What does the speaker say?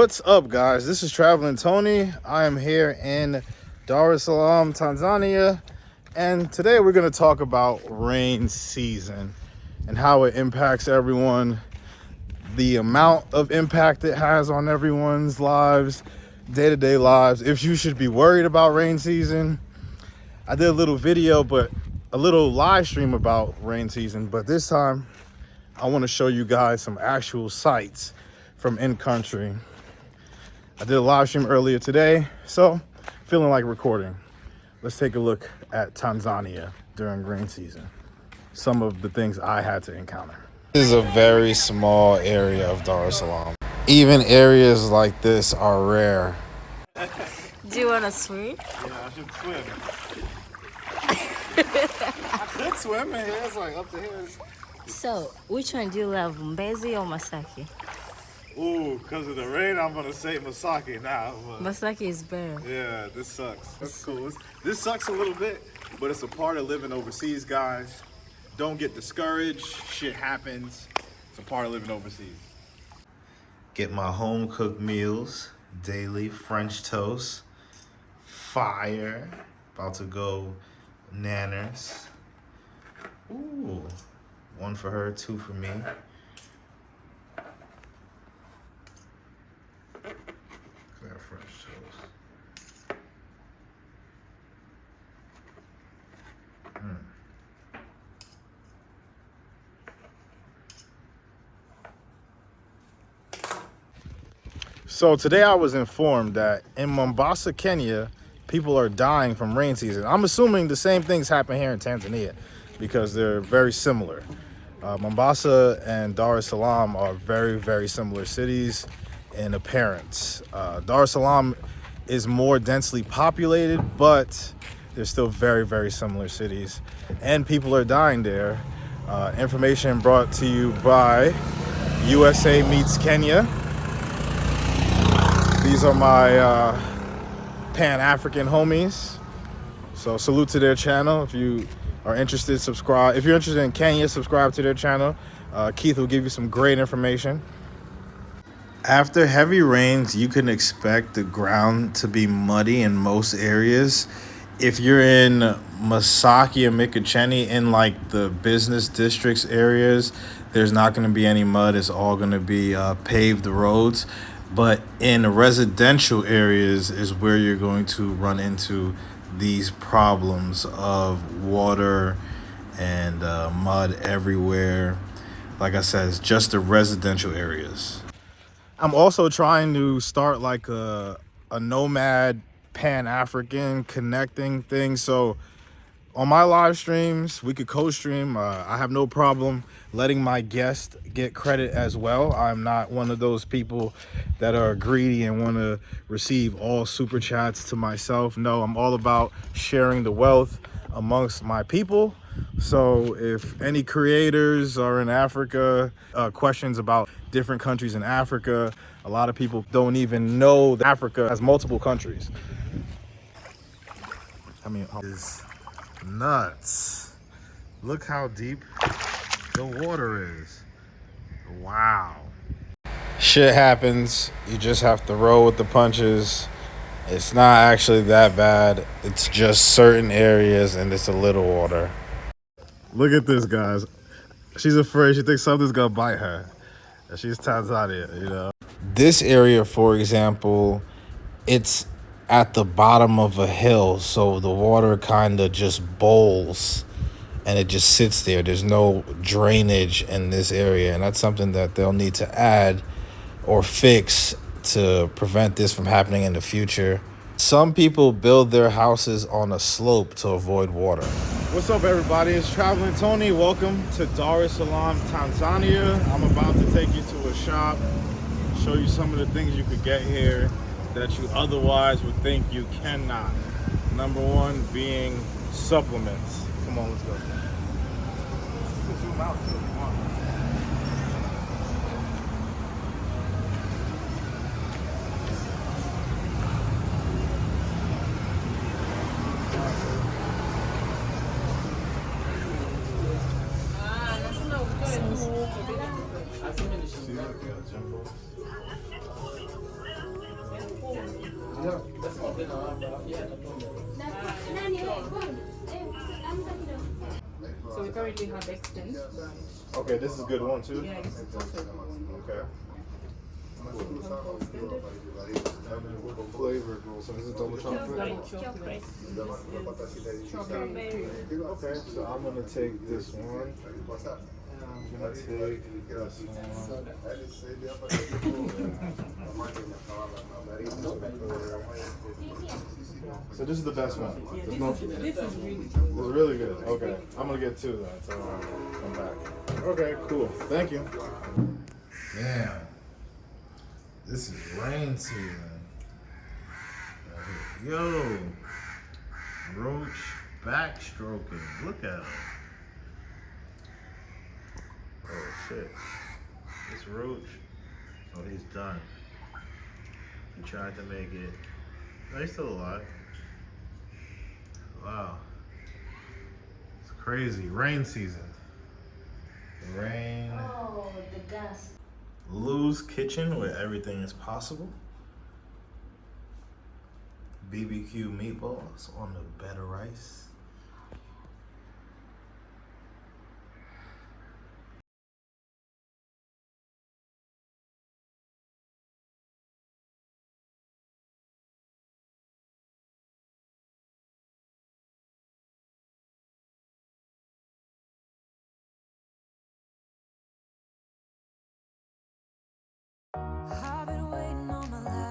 What's up, guys? This is Traveling Tony. I am here in Dar es Salaam, Tanzania, and today we're going to talk about rain season and how it impacts everyone, the amount of impact it has on everyone's lives, day-to-day lives, if you should be worried about rain season. I did a little video, but a little live stream about rain season, but this time I want to show you guys some actual sights from in country. I did a live stream earlier today, so feeling like recording. Let's take a look at Tanzania during rain season. Some of the things I had to encounter. This is a very small area of Dar es Salaam. Even areas like this are rare. Do you want to swim? Yeah, I should swim. I could swim in here. It's like up to here. So, which one do you love, Mbezi or Masaki? Ooh, because of the rain, I'm going to say Masaki now. Masaki is better. Yeah, this sucks. That's cool. This sucks a little bit, but it's a part of living overseas, guys. Don't get discouraged. Shit happens. It's a part of living overseas. Get my home cooked meals daily. French toast. Fire. About to go nanners. Ooh. One for her, two for me. French toast. So today I was informed that in Mombasa, Kenya, people are dying from rain season. I'm assuming the same things happen here in Tanzania because they're very similar. Mombasa and Dar es Salaam are very, very similar cities in appearance. Dar es Salaam is more densely populated, but they're still very, very similar cities. And people are dying there. Information brought to you by USA Meets Kenya. These are my Pan-African homies. So salute to their channel. If you are interested, subscribe. If you're interested in Kenya, subscribe to their channel. Keith will give you some great information. After heavy rains, you can expect the ground to be muddy in most areas. If you're in Masaki and Mikocheni, in like the business districts areas, there's not going to be any mud. It's all going to be paved roads. But in residential areas is where you're going to run into these problems of water and mud everywhere. Like I said, it's just the residential areas. I'm also trying to start like a nomad Pan-African connecting thing. So on my live streams, we could co-stream. I have no problem letting my guest get credit as well. I'm not one of those people that are greedy and want to receive all super chats to myself. No, I'm all about sharing the wealth amongst my people. So if any creators are in Africa, questions about different countries in Africa, a lot of people don't even know that Africa has multiple countries. I mean, it's nuts. Look how deep the water is. Wow. Shit happens. You just have to roll with the punches. It's not actually that bad. It's just certain areas and it's a little water. Look at this, guys. She's afraid. She thinks something's gonna bite her. She's Tanzania, you know. This area, for example, it's at the bottom of a hill, so the water kind of just bowls and it just sits there. There's no drainage in this area, and that's something that they'll need to add or fix to prevent this from happening in the future. Some people build their houses on a slope to avoid water. What's up, everybody? It's Traveling Tony. Welcome to Dar es Salaam, Tanzania. I'm about to take you to a shop, show you some of the things you could get here that you otherwise would think you cannot. Number one being supplements. Come on, let's go. Let's zoom out too if you want. So we currently have extend. Okay, this is a good one too. Yeah, this is also a good one. Okay. One called extended. Flavored roll. So this is double chocolate. Double chocolate. This is strawberry. Okay, so I'm gonna take this one. I'm gonna take this one. So this is the best one. Yeah, There's no, this is really good. it's really good. Okay, I'm gonna get two then. So come back. Okay, cool. Thank you. Damn, this is rain season. Yo, roach backstroking. Look at him. Oh shit. This roach. Oh, he's done. He tried to make it. No, he's still alive. Wow. It's crazy. Rain season. Rain. Oh, the gas. Lou's Kitchen, where everything is possible. BBQ meatballs on the bed of rice. I've been waiting all my life.